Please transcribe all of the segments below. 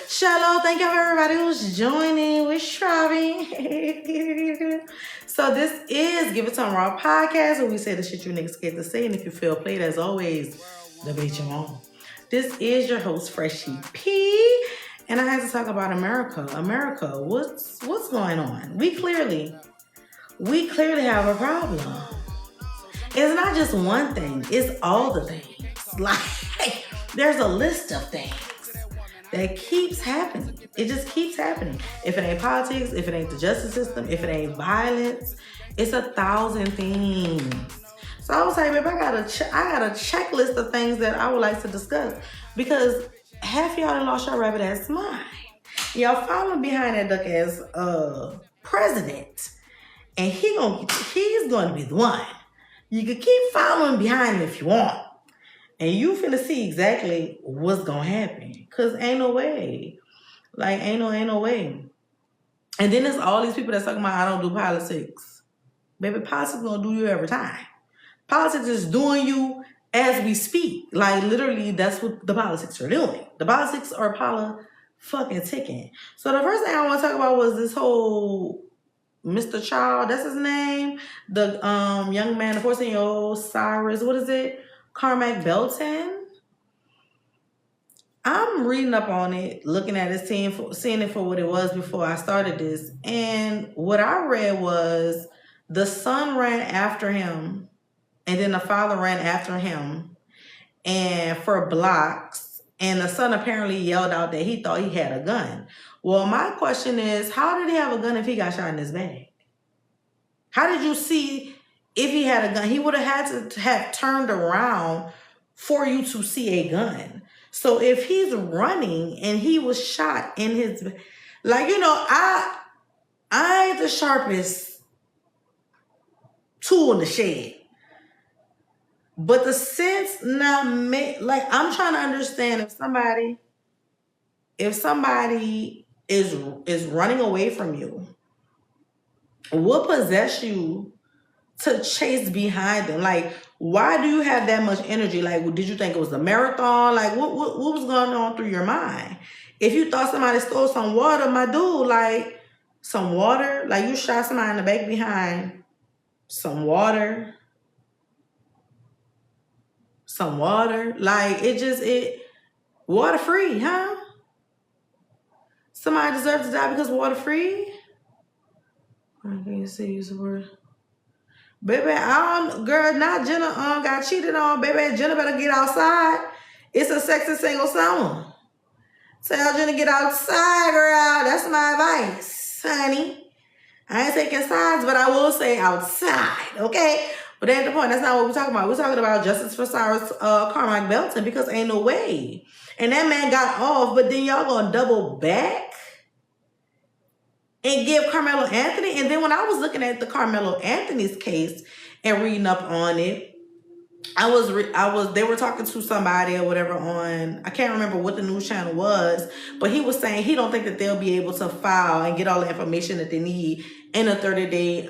Shalom, thank you for everybody who's joining. We're striving. So this is Give It Time Raw podcast where we say the shit you niggas scared to say, and if you feel played, as always, the bitch you on. This is your host, Freshie P, and I had to talk about America. America, what's going on? We clearly have a problem. It's not just one thing, it's all the things. Like, there's a list of things that keeps happening. It just keeps happening. If it ain't politics, if it ain't the justice system, if it ain't violence, it's 1,000 things. So I was like, babe, I got a checklist of things that I would like to discuss, because half y'all done lost your rabbit ass mind. Y'all following behind that duck ass president, and he's going to be the one. You can keep following behind him if you want. And you finna see exactly what's gonna happen. Cause ain't no way. Like, ain't no way. And then there's all these people that's talking about, I don't do politics. Baby, politics gonna do you every time. Politics is doing you as we speak. Like, literally, that's what the politics are doing. The politics are fucking ticking. So the first thing I want to talk about was this whole Mr. Child, that's his name. The young man, the 14-year-old Cyrus, what is it? Belton. I'm reading up on it, looking at it, seeing it for what it was before I started this. And what I read was the son ran after him, and then the father ran after him, and for blocks. And the son apparently yelled out that he thought he had a gun. Well, my question is, how did he have a gun if he got shot in his bag? How did you see if he had a gun? He would have had to have turned around for you to see a gun. So if he's running and he was shot in his, like, you know, I ain't the sharpest tool in the shed. But the sense now, like, I'm trying to understand if somebody is running away from you, what possessed you to chase behind them? Like, why do you have that much energy? Like, did you think it was a marathon? Like, what was going on through your mind? If you thought somebody stole some water, my dude, like, some water? Like, you shot somebody in the back behind, some water? Some water? Like, water free, huh? Somebody deserves to die because water free? I can't say use the word. Baby, not Jenna got cheated on. Baby, Jenna better get outside. It's a sexy single summer. Tell Jenna get outside, girl. That's my advice, honey. I ain't taking sides, but I will say outside, okay? But that's the point. That's not what we're talking about. We're talking about justice for Cyrus Belton, because ain't no way. And that man got off, but then y'all gonna double back and give Karmelo Anthony. And then when I was looking at the Karmelo Anthony's case and reading up on it, they were talking to somebody or whatever on, I can't remember what the news channel was, but he was saying he don't think that they'll be able to file and get all the information that they need in a 30-day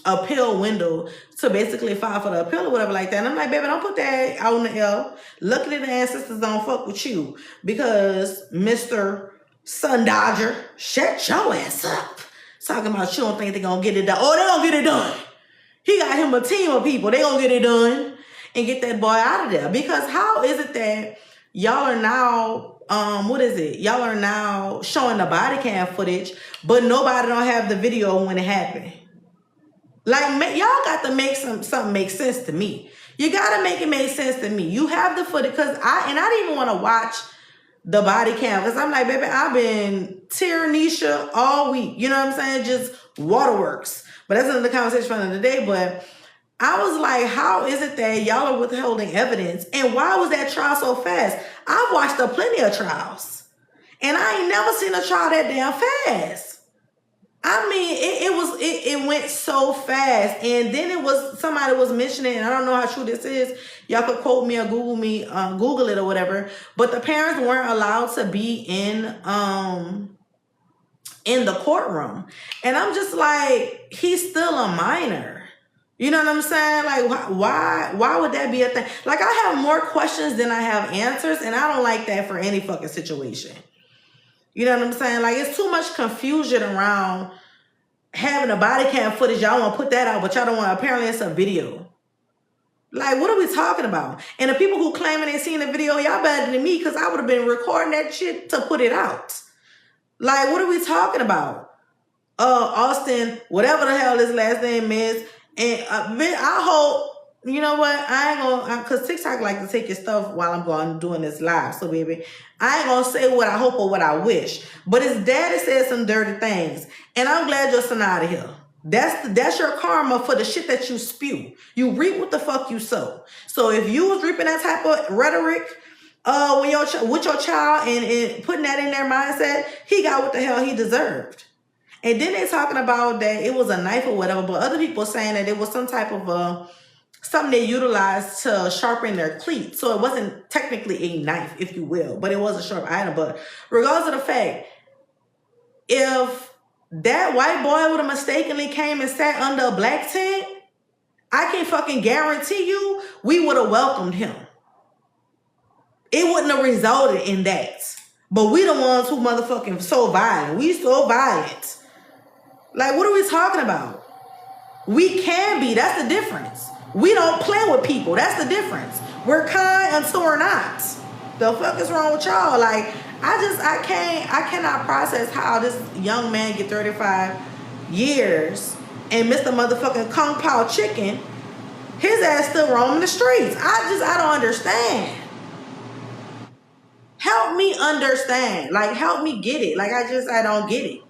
appeal window to basically file for the appeal or whatever like that. And I'm like, baby, don't put that out on the air. Luckily the ancestors don't fuck with you, because Mr. Sun Dodger, shut your ass up. Talking about you don't think they're going to get it done. Oh, they're going to get it done. He got him a team of people. They're going to get it done and get that boy out of there. Because how is it that y'all are now, Y'all are now showing the body cam footage, but nobody don't have the video when it happened? Like, y'all got to make something make sense to me. You got to make it make sense to me. You have the footage, because I didn't even want to watch the body cam, because I'm like, baby, I've been Tyrannisha all week. You know what I'm saying? Just waterworks. But that's another conversation for another day. But I was like, how is it that y'all are withholding evidence? And why was that trial so fast? I've watched plenty of trials, and I ain't never seen a trial that damn fast. I mean, it went so fast. And then somebody was mentioning, and I don't know how true this is. Y'all could quote me or Google it or whatever. But the parents weren't allowed to be in the courtroom. And I'm just like, he's still a minor. You know what I'm saying? Like, why would that be a thing? Like, I have more questions than I have answers, and I don't like that for any fucking situation. You know what I'm saying? Like, it's too much confusion around having a body cam footage. Y'all want to put that out, but y'all don't want, apparently it's a video. Like, what are we talking about? And the people who claiming they seen the video, y'all better than me, because I would have been recording that shit to put it out. Like, what are we talking about? Austin, whatever the hell his last name is. And I hope, you know what? I ain't gonna, because TikTok like to take your stuff while I'm going doing this live. So, baby, I ain't gonna say what I hope or what I wish. But his daddy said some dirty things. And I'm glad your son out of here. That's your karma for the shit that you spew. You reap what the fuck you sow. So if you was reaping that type of rhetoric with your child and putting that in their mindset, he got what the hell he deserved. And then they talking about that it was a knife or whatever, but other people saying that it was some type of something they utilized to sharpen their cleats. So it wasn't technically a knife, if you will, but it was a sharp item. But regardless of the fact, if that white boy would have mistakenly came and sat under a black tent, I can fucking guarantee you we would have welcomed him. It wouldn't have resulted in that. But we the ones who motherfucking so violent. We so violent. Like, what are we talking about? We can be. That's the difference. We don't play with people. That's the difference. We're kind until we're not. The fuck is wrong with y'all? Like, I cannot process how this young man get 35 years and Mr. Motherfucking Kung Pao Chicken, his ass still roaming the streets. I don't understand. Help me understand. Like, help me get it. Like, I don't get it.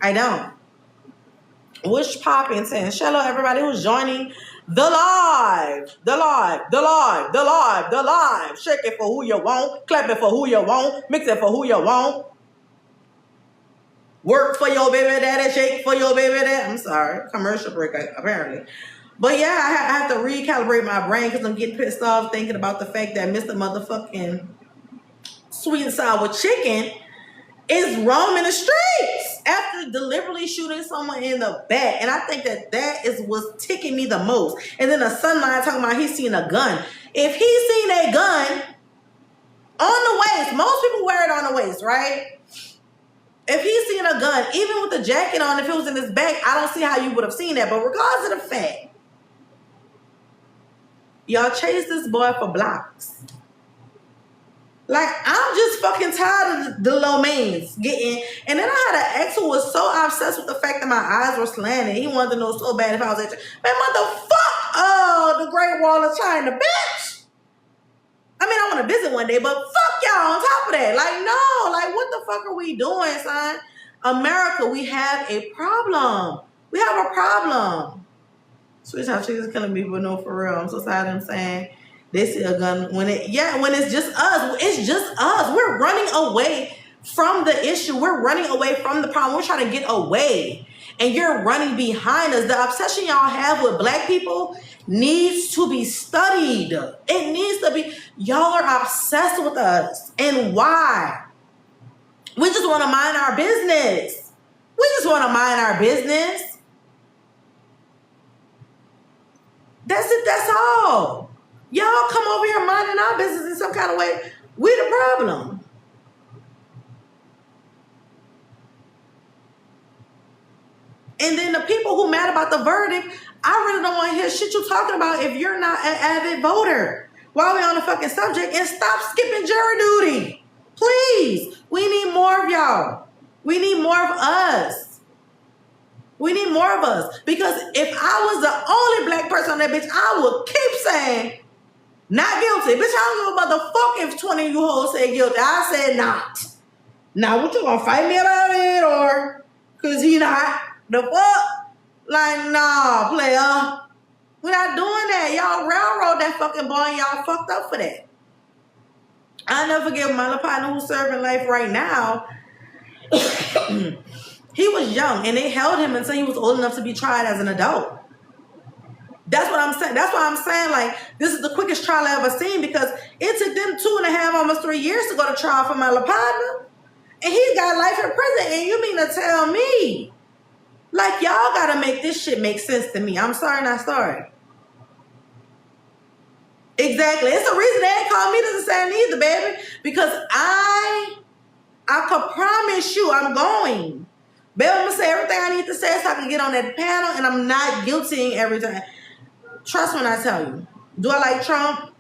I don't. What's popping? Saying, hello, everybody who's joining the live. Shake it for who you want. Clap it for who you want. Mix it for who you want. Work for your baby daddy. Shake for your baby daddy. I'm sorry. Commercial break, apparently. But yeah, I have to recalibrate my brain because I'm getting pissed off thinking about the fact that Mr. Motherfucking Sweet and Sour Chicken is roaming the streets after deliberately shooting someone in the back. And I think that is what's ticking me the most. And then the sunlight talking about he's seen a gun. If he's seen a gun on the waist, most people wear it on the waist, right? If he's seen a gun, even with the jacket on, if it was in his back, I don't see how you would have seen that. But regardless of the fact, y'all chased this boy for blocks. Like, I'm just fucking tired of the low mains getting. And then I had an ex who was so obsessed with the fact that my eyes were slanted. He wanted to know so bad if I was at, man, motherfuck, the Great Wall of China, bitch. I mean, I want to visit one day, but fuck y'all on top of that. Like, no, like, what the fuck are we doing, son? America, we have a problem. We have a problem. Sweetheart, she's killing me, but no, for real. I'm so sorry I'm saying. They see a gun when it's just us. It's just us. We're running away from the issue. We're running away from the problem. We're trying to get away. And you're running behind us. The obsession y'all have with black people needs to be studied. It needs to be. Y'all are obsessed with us. And why? We just want to mind our business. We just want to mind our business. That's it. That's all. Y'all come over here minding our business in some kind of way. We the problem. And then the people who mad about the verdict, I really don't want to hear shit you talking about if you're not an avid voter. While we on the fucking subject, and stop skipping jury duty. Please. We need more of y'all. We need more of us. We need more of us. Because if I was the only black person on that bitch, I would keep saying, not guilty. Bitch, I don't give a motherfucker if 20 of you hoes say guilty. I said not. Now, what you gonna fight me about it or? Cause he not. The fuck? Like, nah, player. We're not doing that. Y'all railroad that fucking boy and y'all fucked up for that. I'll never forget my little partner who's serving life right now. He was young and they held him until he was old enough to be tried as an adult. That's what I'm saying. That's why I'm saying, like, this is the quickest trial I ever seen because it took them 2.5, almost 3 years to go to trial for my little partner. And he got life in prison. And you mean to tell me Like, y'all gotta make this shit make sense to me. I'm sorry, not sorry. Exactly. It's the reason they ain't called me to the stand either, baby. Because I can promise you I'm going. Baby, I'm gonna say everything I need to say so I can get on that panel, and I'm not guilting every time. Trust when I tell you. Do I like Trump?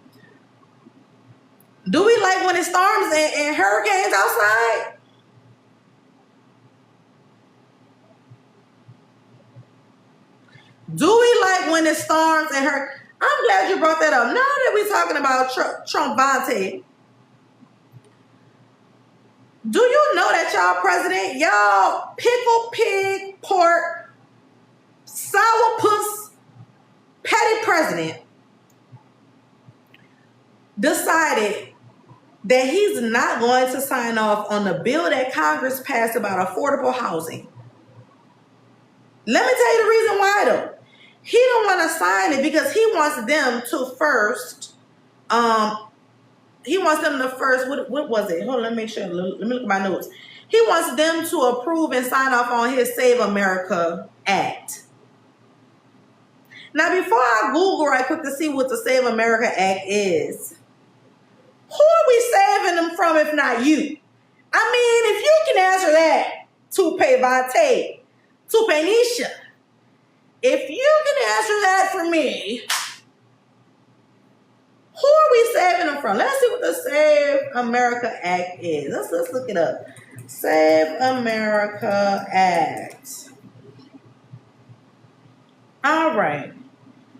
Do we like when it storms and hurricanes outside? Do we like when it storms and hurricanes? I'm glad you brought that up. Now that we're talking about Trump Vontae, do you know that y'all president, y'all pickle pig pork sourpuss petty president decided that he's not going to sign off on the bill that Congress passed about affordable housing? Let me tell you the reason why though. He don't want to sign it because he wants them to first, what was it? Hold on, let me make sure. Let me look at my notes. He wants them to approve and sign off on his Save America Act. Now, before I Google right quick to see what the Save America Act is, who are we saving them from if not you? I mean, if you can answer that, Toupe Vontae, Toupe Nisha, if you can answer that for me, who are we saving them from? Let's see what the Save America Act is. Let's look it up. Save America Act. All right.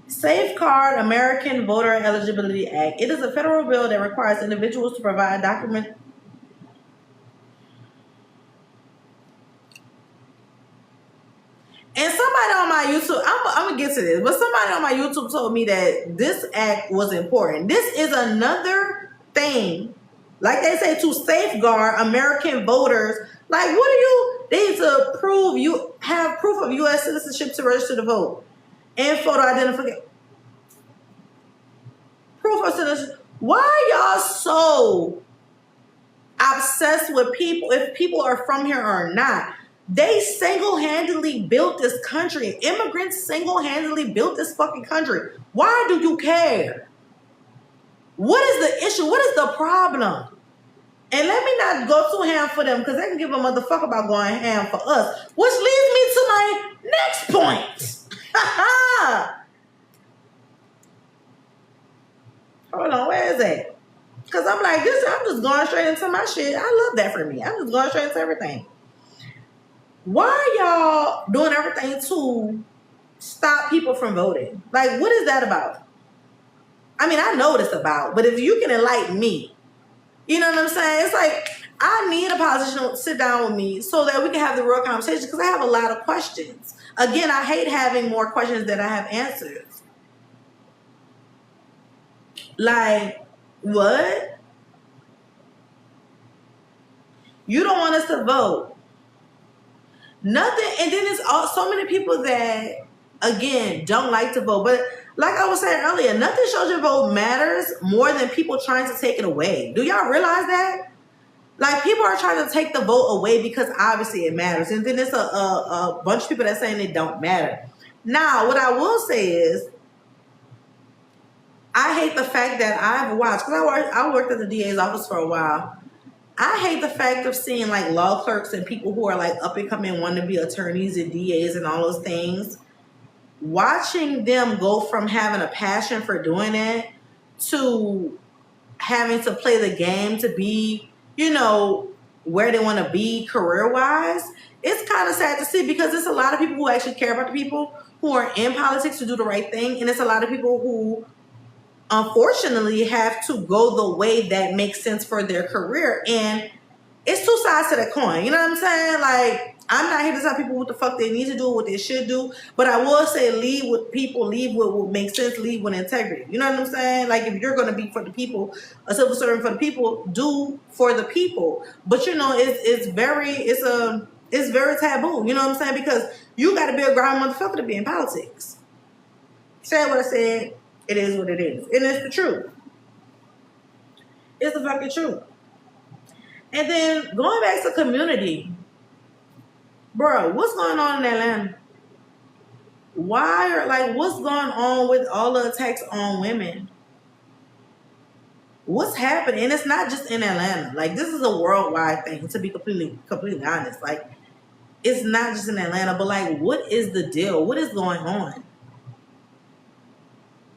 Safeguard American Voter Eligibility Act. It is a federal bill that requires individuals to provide documents. And somebody on my YouTube, I'm going to get to this, but somebody on my YouTube told me that this act was important. This is another thing, like they say, to safeguard American voters. Like, what do you, they need to prove you have proof of U.S. citizenship to register to vote and photo identification. Proof of citizenship. Why are y'all so obsessed with people, if people are from here or not? They single-handedly built this country. Immigrants single-handedly built this fucking country. Why do you care? What is the issue? What is the problem? And let me not go too ham for them because they can give a motherfucker about going ham for us. Which leads me to my next point. Hold on, where is it? Because I'm like, I'm just going straight into my shit. I love that for me. I'm just going straight into everything. Why are y'all doing everything to stop people from voting? Like, what is that about? I mean, I know what it's about, but if you can enlighten me, you know what I'm saying? It's like, I need a politician to sit down with me so that we can have the real conversation because I have a lot of questions. Again, I hate having more questions than I have answers. Like, what? You don't want us to vote. Nothing, and then it's so many people that, again, don't like to vote. But like I was saying earlier, nothing shows your vote matters more than people trying to take it away. Do y'all realize that? Like, people are trying to take the vote away because obviously it matters. And then there's a bunch of people that saying it don't matter. Now, what I will say is, I hate the fact that I've watched, because I worked at the DA's office for a while. I hate the fact of seeing like law clerks and people who are like up and coming, wanting to be attorneys and DAs and all those things. Watching them go from having a passion for doing it to having to play the game to be, you know, where they want to be career-wise, it's kind of sad to see because there's a lot of people who actually care about the people who are in politics to do the right thing. And it's a lot of people who unfortunately have to go the way that makes sense for their career. And it's two sides to the coin. You know what I'm saying? Like, I'm not here to tell people what the fuck they need to do, what they should do. But I will say lead with people, lead with what makes sense, lead with integrity. You know what I'm saying? Like, if you're going to be for the people, a civil servant for the people, do for the people. But, you know, it's very taboo. You know what I'm saying? Because you got to be a ground motherfucker to be in politics. Say what I said. It is what it is. And it's the truth. It's the fucking truth. And then going back to community. Bro, what's going on in Atlanta? What's going on with all the attacks on women? What's happening? And it's not just in Atlanta. Like, this is a worldwide thing, to be completely honest. Like, it's not just in Atlanta, but like, what is the deal? What is going on?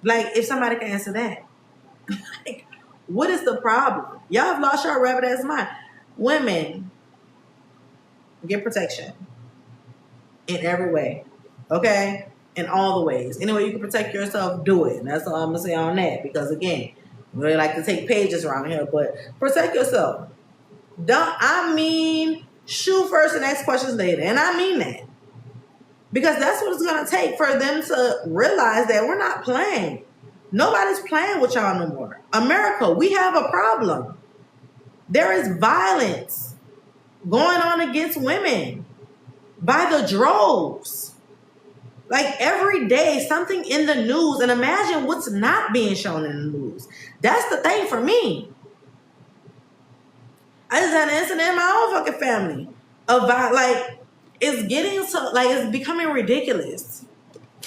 Like, if somebody can answer that. Like, what is the problem? Y'all have lost your rabbit ass mind. Women, get protection in every way. Okay? In all the ways. Any way you can protect yourself, do it. And that's all I'm going to say on that. Because, again, we really like to take pages around here. But protect yourself. Shoot first and ask questions later. And I mean that. Because that's what it's going to take for them to realize that we're not playing. Nobody's playing with y'all no more. America, we have a problem. There is violence going on against women by the droves. Like, every day, something in the news. And imagine what's not being shown in the news. That's the thing for me. I just had an incident in my own fucking family about, like, it's getting so, like, it's becoming ridiculous.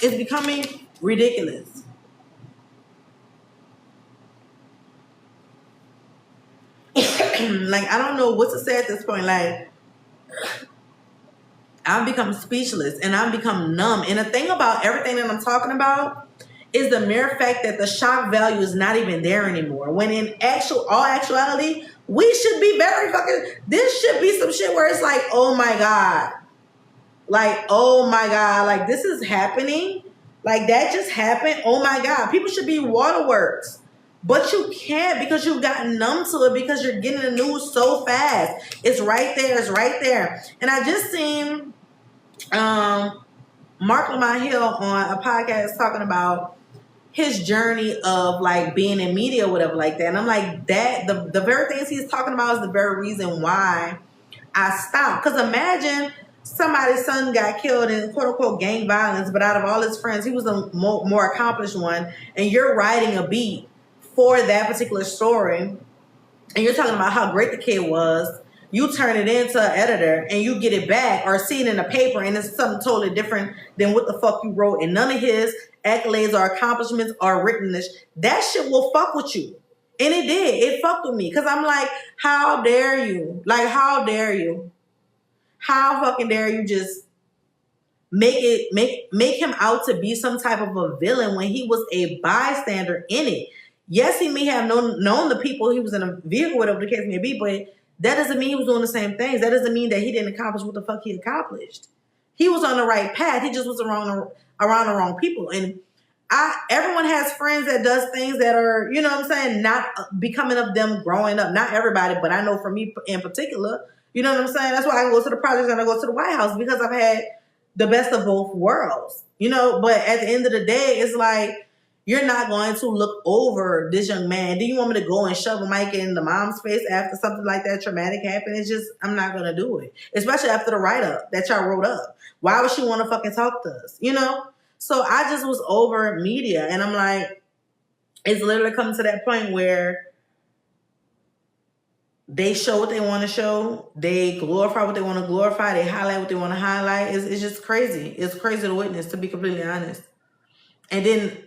It's becoming ridiculous. Like, I don't know what to say at this point. Like, I've become speechless and I've become numb. And the thing about everything that I'm talking about is the mere fact that the shock value is not even there anymore. When in all actuality, we should be very fucking, this should be some shit where it's like, oh my God. Like, oh my God. Like, this is happening. Like, that just happened. Oh my God. People should be waterworks. But you can't, because you've gotten numb to it, because you're getting the news so fast. It's right there. It's right there. And I just seen Mark Lamont Hill on a podcast talking about his journey of, like, being in media or whatever like that. And I'm like, that the very things he's talking about is the very reason why I stopped. Because imagine somebody's son got killed in quote unquote gang violence, but out of all his friends, he was the more accomplished one. And you're writing a beat for that particular story, and you're talking about how great the kid was. You turn it into an editor and you get it back or see it in a paper and it's something totally different than what the fuck you wrote, and none of his accolades or accomplishments are written. That shit will fuck with you. And it did. It fucked with me, because I'm like, how dare you? Like, how dare you? How fucking dare you just make him out to be some type of a villain when he was a bystander in it? Yes, he may have known the people he was in a vehicle, whatever the case may be, but that doesn't mean he was doing the same things. That doesn't mean that he didn't accomplish what the fuck he accomplished. He was on the right path. He just was around the wrong people. And everyone has friends that does things that are, you know what I'm saying, not becoming of them growing up. Not everybody, but I know for me in particular, you know what I'm saying? That's why I go to the projects and I go to the White House, because I've had the best of both worlds, you know? But at the end of the day, it's like, you're not going to look over this young man. Do you want me to go and shove a mic in the mom's face after something like that traumatic happened? It's just, I'm not going to do it. Especially after the write-up that y'all wrote up. Why would she want to fucking talk to us? You know? So I just was over media. And I'm like, it's literally coming to that point where they show what they want to show. They glorify what they want to glorify. They highlight what they want to highlight. It's just crazy. It's crazy to witness, to be completely honest. And then,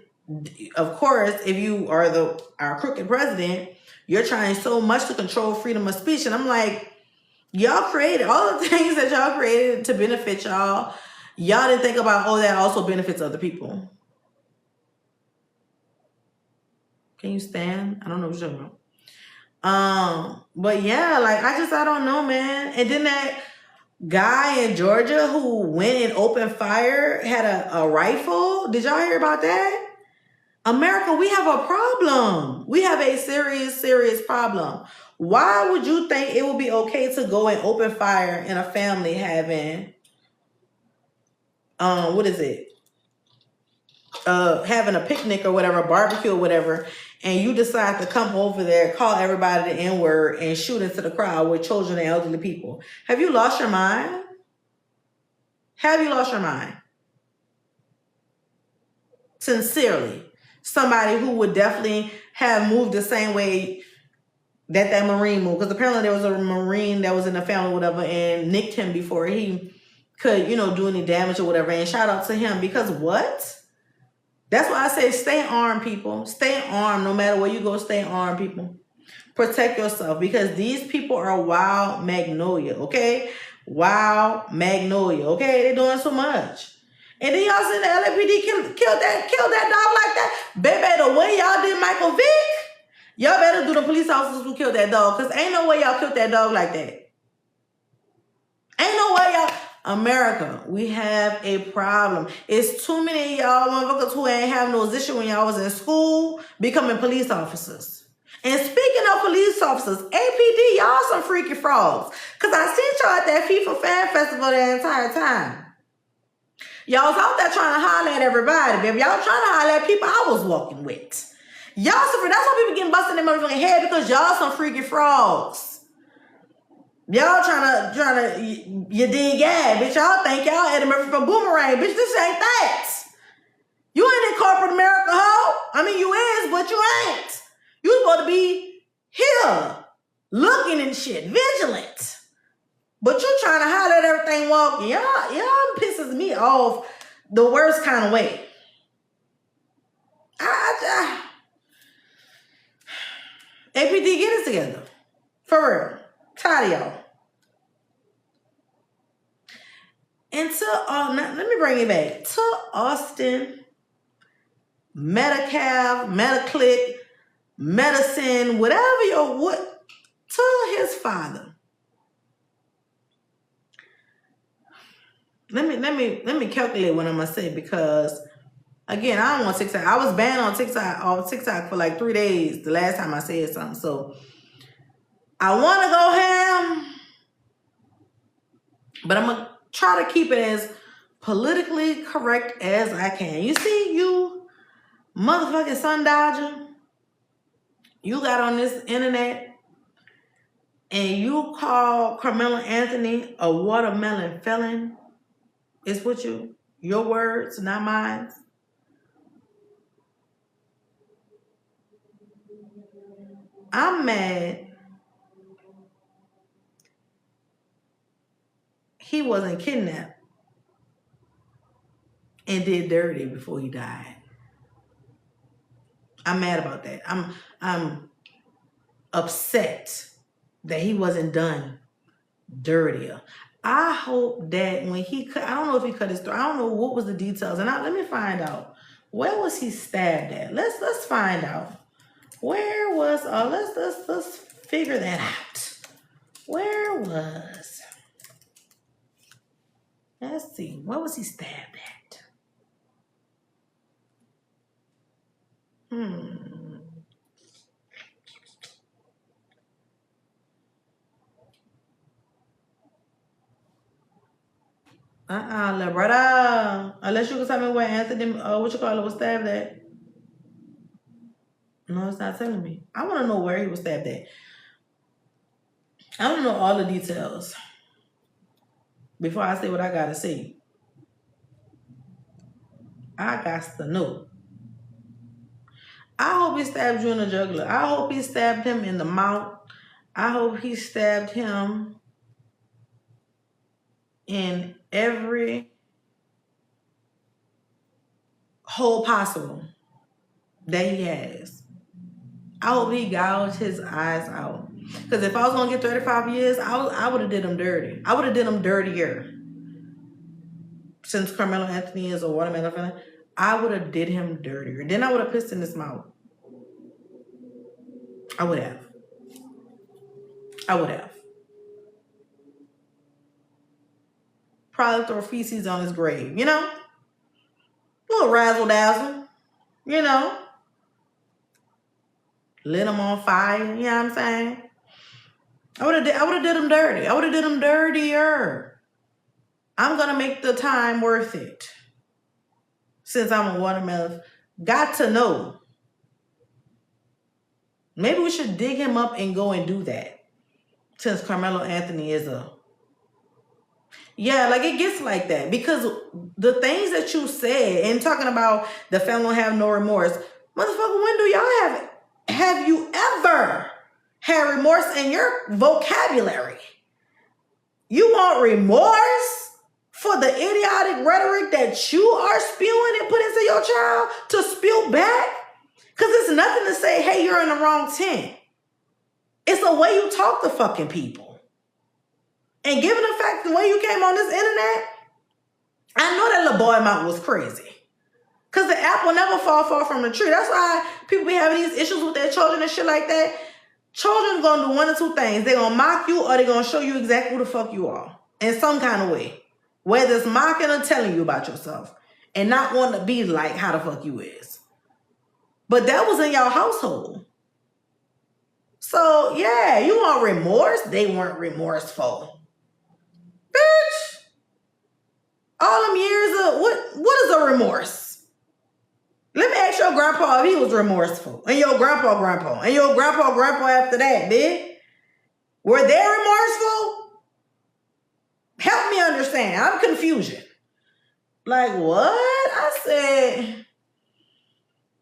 of course, if you are our crooked president, you're trying so much to control freedom of speech. And I'm like, y'all created all the things that y'all created to benefit y'all. Y'all didn't think about, oh, that also benefits other people. Can you stand? I don't know what you're talking about. But yeah, like, I don't know, man. And then that guy in Georgia who went and opened fire had a rifle. Did y'all hear about that? America, we have a problem. We have a serious, serious problem. Why would you think it would be okay to go and open fire in a family having, having a picnic or whatever, barbecue or whatever, and you decide to come over there, call everybody the N-word, and shoot into the crowd with children and elderly people? Have you lost your mind? Have you lost your mind? Sincerely. Somebody who would definitely have moved the same way that Marine moved. Because apparently there was a Marine that was in the family or whatever and nicked him before he could, do any damage or whatever. And shout out to him, because what? That's why I say stay armed, people. Stay armed. No matter where you go, stay armed, people. Protect yourself, because these people are wild magnolia, okay? Wild magnolia, okay? They're doing so much. And then y'all see the LAPD killed that dog like that. Baby, the way y'all did Michael Vick, y'all better do the police officers who killed that dog, because ain't no way y'all killed that dog like that. Ain't no way y'all... America, we have a problem. It's too many of y'all motherfuckers who ain't have no position when y'all was in school becoming police officers. And speaking of police officers, APD, y'all some freaky frogs. Because I seen y'all at that FIFA Fan Festival the entire time. Y'all was out there trying to holler at everybody, baby. Y'all trying to holler at people I was walking with. Y'all some... That's why people getting busted in their motherfucking head, because y'all some freaky frogs. Y'all trying to, you dig yeah, bitch. Y'all think y'all Eddie Murphy from Boomerang. Bitch, this ain't that. You ain't in corporate America, ho. I mean, you is, but you ain't. You supposed to be here, looking and shit, vigilant. But you trying to holler at everything walking. Y'all pisses me off the worst kind of way. APD, get it together. For real. Tired of y'all. And let me bring it back to Austin, Metacab, Metaclick, Medicine, whatever to his father. Let me calculate what I'm gonna say, because again, I don't want TikTok. I was banned on TikTok for like 3 days the last time I said something. So I want to go ham, but I'm going to try to keep it as politically correct as I can. You see, you motherfucking sun dodger, you got on this internet and you call Karmelo Anthony a watermelon felon. It's what your words, not mine. I'm mad he wasn't kidnapped and did dirty before he died. I'm mad about that. I'm upset that he wasn't done dirtier. I hope that when he cut, I don't know if he cut his throat. I don't know what was the details. And let me find out. Where was he stabbed at? Let's find out. Where was let's figure that out. Where was... Let's see. Where was he stabbed at? Brother. Unless you can tell me where Anthony, was stabbed at. No, it's not telling me. I want to know where he was stabbed at. I want to know all the details before I say what I gotta say. I got to know. I hope he stabbed you in the jugular. I hope he stabbed him in the mouth. I hope he stabbed him in every hole possible that he has. I hope he gouged his eyes out. Because if I was going to get 35 years, I would have did him dirty. I would have did him dirtier. Since Karmelo Anthony is a watermelon felon, I would have did him dirtier. Then I would have pissed in his mouth. I would have. Probably throw feces on his grave, A little razzle dazzle, Lit him on fire, you know what I'm saying? I would have did him dirty. I would have did him dirtier. I'm gonna make the time worth it. Since I'm a watermelon, got to know. Maybe we should dig him up and go and do that. Since Karmelo Anthony is yeah, like it gets like that. Because the things that you said and talking about the family have no remorse. Motherfucker, when do y'all have it? Have you ever had remorse in your vocabulary? You want remorse for the idiotic rhetoric that you are spewing and put into your child to spew back? Because it's nothing to say, hey, you're in the wrong tent. It's the way you talk to fucking people. And given the fact the way you came on this internet, I know that little boy mouth was crazy. Because the apple never fall far from the tree. That's why people be having these issues with their children and shit like that. Children going to do one of two things. They're going to mock you or they're going to show you exactly who the fuck you are. In some kind of way. Whether it's mocking or telling you about yourself. And not wanting to be like how the fuck you is. But that was in your household. So, yeah, you want remorse? They weren't remorseful. Bitch. All them years of, what is a remorse? Let me ask your grandpa if he was remorseful. And your grandpa. And your grandpa after that, bitch. Were they remorseful? Help me understand. I'm confusion. Like, what? I said,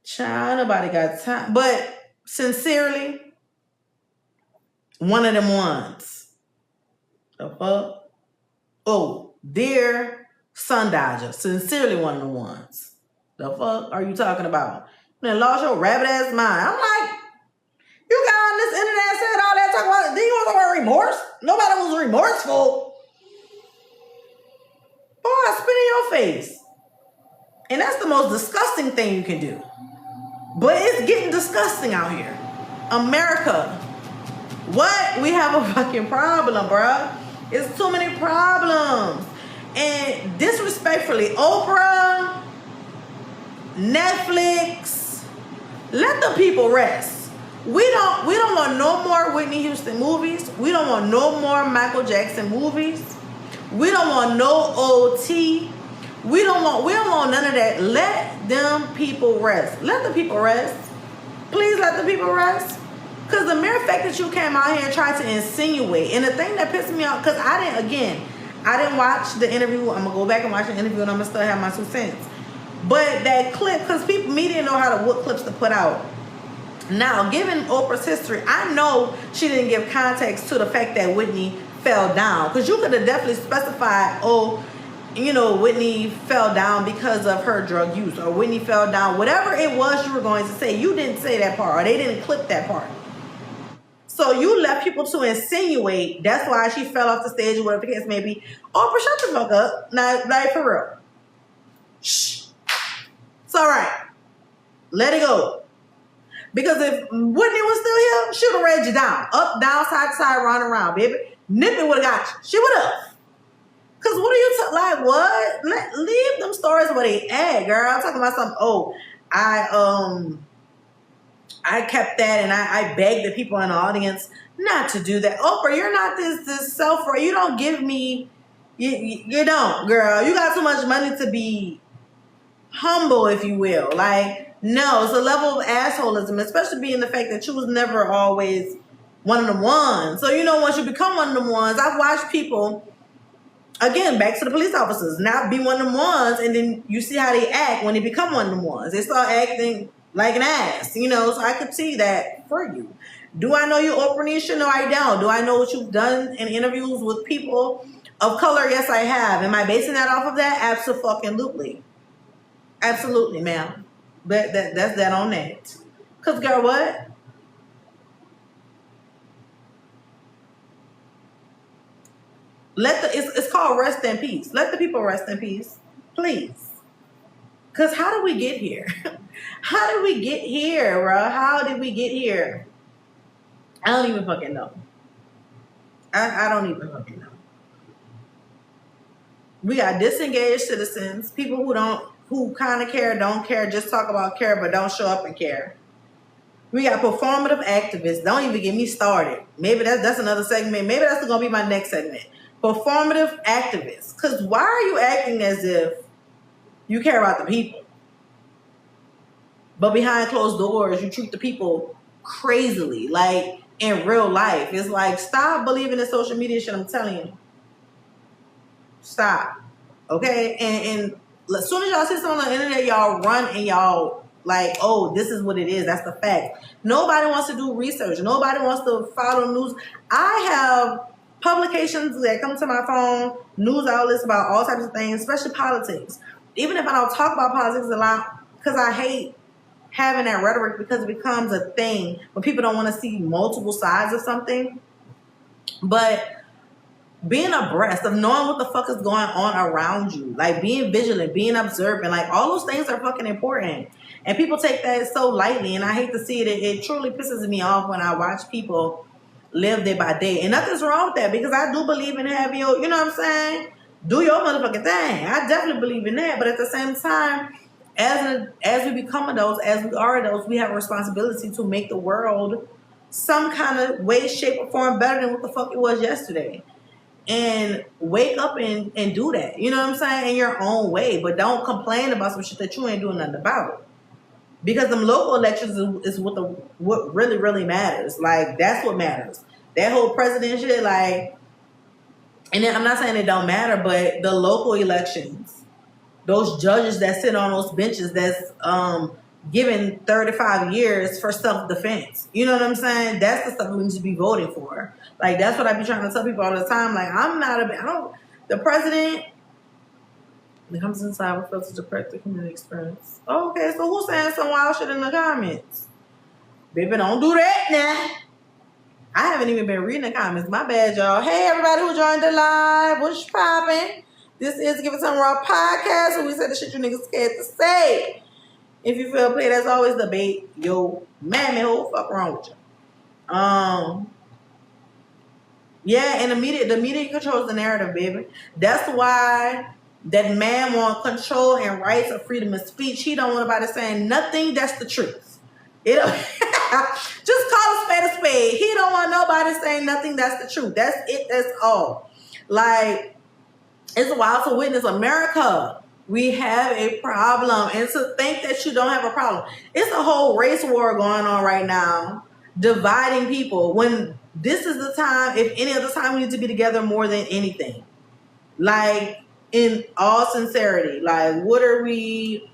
child, nobody got time. But sincerely, one of them ones. The fuck? Oh, dear Sun Dodger. Sincerely one of the ones. The fuck are you talking about? You done lost your rabbit ass mind. I'm like, you got on this internet said all that talk about, then you want to talk about remorse? Nobody was remorseful. Boy, spit in your face. And that's the most disgusting thing you can do. But it's getting disgusting out here. America. What? We have a fucking problem, bruh. It's too many problems. And disrespectfully, Oprah, Netflix, let the people rest. We don't want no more Whitney Houston movies. We don't want no more Michael Jackson movies. We don't want no OT. We don't want none of that. Let them people rest. Let the people rest. Please let the people rest. Because the mere fact that you came out here and tried to insinuate, and the thing that pissed me off, because I didn't watch the interview. I'm going to go back and watch the interview and I'm going to still have my 2 cents. But that clip, because media know how to what clips to put out. Now, given Oprah's history, I know she didn't give context to the fact that Whitney fell down. Because you could have definitely specified, Whitney fell down because of her drug use. Or Whitney fell down. Whatever it was you were going to say, you didn't say that part. Or they didn't clip that part. So you left people to insinuate that's why she fell off the stage or whatever the case may be. Oprah, shut the fuck up. Now, like, for real. Shh. It's all right. Let it go. Because if Whitney was still here, she would have read you down. Up, down, side to side, round and round, baby. Nippy would have got you. She would have. Because what are you like, what? Leave them stories where they at, girl. I'm talking about something, I kept that and I begged the people in the audience not to do that. Oprah, you're not this self-right. You don't give me, you don't, girl. You got too much money to be humble, if you will. Like, no, it's a level of assholism, especially being the fact that you was never always one of them ones. So, once you become one of them ones, I've watched people, again, back to the police officers, not be one of them ones, and then you see how they act when they become one of them ones. They start acting like an ass, so I could see that for you. Do I know you, Oprah Nisha? No, I don't. Do I know what you've done in interviews with people of color? Yes, I have. Am I basing that off of that? Absolutely. Absolutely, ma'am. But that's that on that. Because, girl, what? It's called rest in peace. Let the people rest in peace. Please. Because how did we get here? How did we get here, bro? How did we get here? I don't even fucking know. I don't even fucking know. We got disengaged citizens, people who kind of care, don't care, just talk about care, but don't show up and care. We got performative activists. Don't even get me started. Maybe that's another segment. Maybe that's going to be my next segment. Performative activists. Because why are you acting as if you care about the people? But behind closed doors, you treat the people crazily, like in real life. It's like, stop believing in social media shit, I'm telling you. Stop. Okay? And as soon as y'all see something on the internet, y'all run and y'all like, oh, this is what it is. That's the fact. Nobody wants to do research. Nobody wants to follow news. I have publications that come to my phone, news outlets about all types of things, especially politics. Even if I don't talk about politics a lot, because I hate having that rhetoric, because it becomes a thing when people don't want to see multiple sides of something. But being abreast of knowing what the fuck is going on around you, like being vigilant, being observant, like all those things are fucking important. And people take that so lightly, and I hate to see it. It truly pisses me off when I watch people live day by day. And nothing's wrong with that, because I do believe in having your, you know what I'm saying? Do your motherfucking thing. I definitely believe in that. But at the same time, as we become adults, as we are adults, we have a responsibility to make the world some kind of way, shape, or form better than what the fuck it was yesterday. And wake up and do that. You know what I'm saying? In your own way. But don't complain about some shit that you ain't doing nothing about. Because them local elections is what really, really matters. Like, that's what matters. That whole president shit, like, and then I'm not saying it don't matter, but the local elections, those judges that sit on those benches that's given 35 years for self-defense. You know what I'm saying? That's the stuff we need to be voting for. Like, that's what I be trying to tell people all the time. Like, the president, it comes inside with filters to correct the community experience. Okay, so who's saying some wild shit in the comments? Baby, don't do that now. I haven't even been reading the comments. My bad, y'all. Hey, everybody who joined the live. What's poppin'? This is Give It Some Raw podcast, where we say the shit you niggas scared to say. If you feel played, as always, debate. Yo, mammy, who the fuck wrong with you? Yeah, and the media controls the narrative, baby. That's why that man want control and rights of freedom of speech. He don't want nobody saying nothing that's the truth. It don't, just call a spade. He don't want nobody saying nothing that's the truth. That's it. That's all. Like, it's wild to witness America. We have a problem. And to think that you don't have a problem. It's a whole race war going on right now, dividing people. When this is the time, if any other time, we need to be together more than anything. Like, in all sincerity. Like, what are we?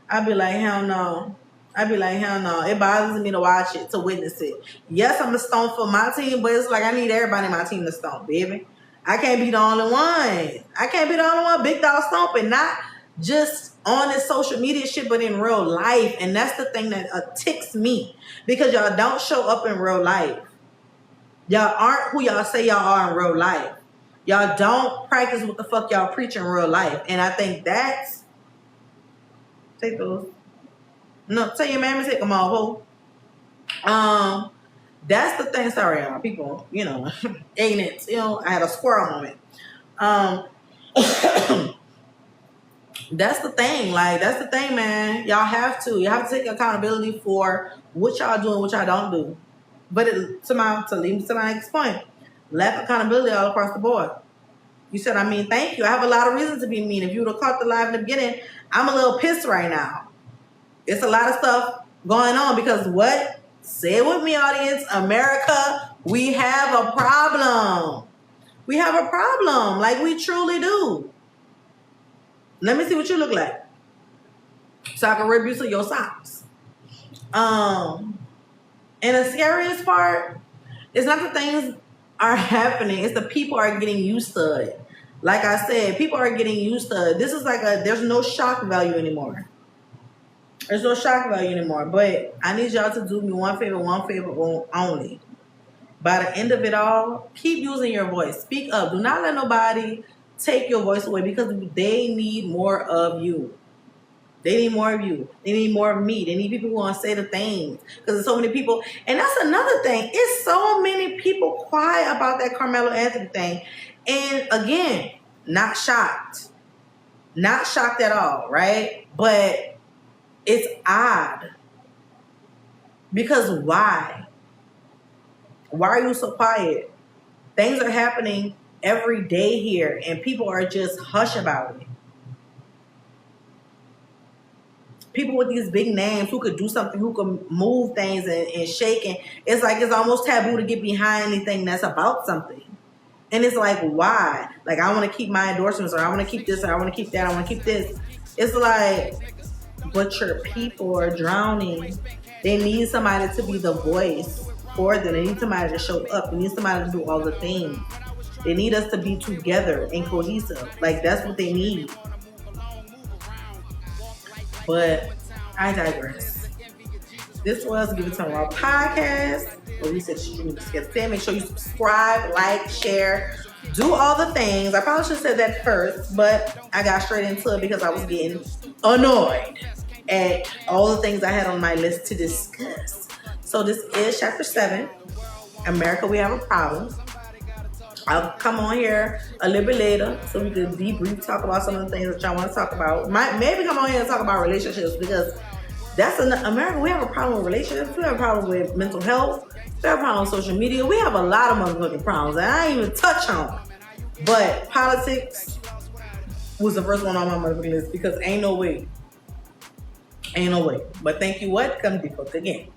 I'd be like, hell no. It bothers me to watch it, to witness it. Yes, I'm a stomp for my team, but it's like I need everybody in my team to stomp, baby. I can't be the only one. Big dog stomping, not just on this social media shit, but in real life. And that's the thing that ticks me, because y'all don't show up in real life. Y'all aren't who y'all say y'all are in real life. Y'all don't practice what the fuck y'all preach in real life. And I think that's... Take those. No, tell your mammy take them all, ho. That's the thing. Sorry, y'all. People, ignorant. I had a squirrel moment. That's the thing. Like, that's the thing, man. Y'all have to take accountability for what y'all do and what y'all don't do. But to lead to my next point, lack accountability all across the board. You said, thank you. I have a lot of reasons to be mean. If you would have caught the live in the beginning, I'm a little pissed right now. It's a lot of stuff going on because what? Say it with me, audience. America, we have a problem. We have a problem. Like, we truly do. Let me see what you look like, so I can rip you to your socks. And the scariest part is not the things are happening. It's the people are getting used to it. Like I said, people are getting used to it. This is like there's no shock value anymore. There's no shock value anymore. But I need y'all to do me one favor only. By the end of it all, keep using your voice. Speak up. Do not let nobody take your voice away, because they need more of you. They need more of you. They need more of me. They need people who want to say the things. Because there's so many people. And that's another thing. It's so many people quiet about that Karmelo Anthony thing. And again, not shocked. Not shocked at all, right? But it's odd. Because why? Why are you so quiet? Things are happening every day here, and people are just hush about it. People with these big names who could do something, who could move things and shake, and it's like it's almost taboo to get behind anything that's about something. And it's like, why? Like, I want to keep my endorsements, or I want to keep this, or I want to keep that, I want to keep this. It's like, but your people are drowning. They need somebody to be the voice for them. They need somebody to show up. They need somebody to do all the things. They need us to be together and cohesive. Like, that's what they need. But I digress. This was Give It to Raw podcast, where we said you need to get 10. Make sure you subscribe, like, share, do all the things. I probably should have said that first, but I got straight into it because I was getting annoyed at all the things I had on my list to discuss. So this is chapter 7. America, we have a problem. I'll come on here a little bit later so we can debrief, talk about some of the things that y'all want to talk about. Maybe come on here and talk about relationships, because that's America. We have a problem with relationships. We have a problem with mental health. We have a problem with social media. We have a lot of motherfucking problems that I ain't even touch on. But politics was the first one on my motherfucking list because ain't no way. Ain't no way. But thank you what? Come deep again.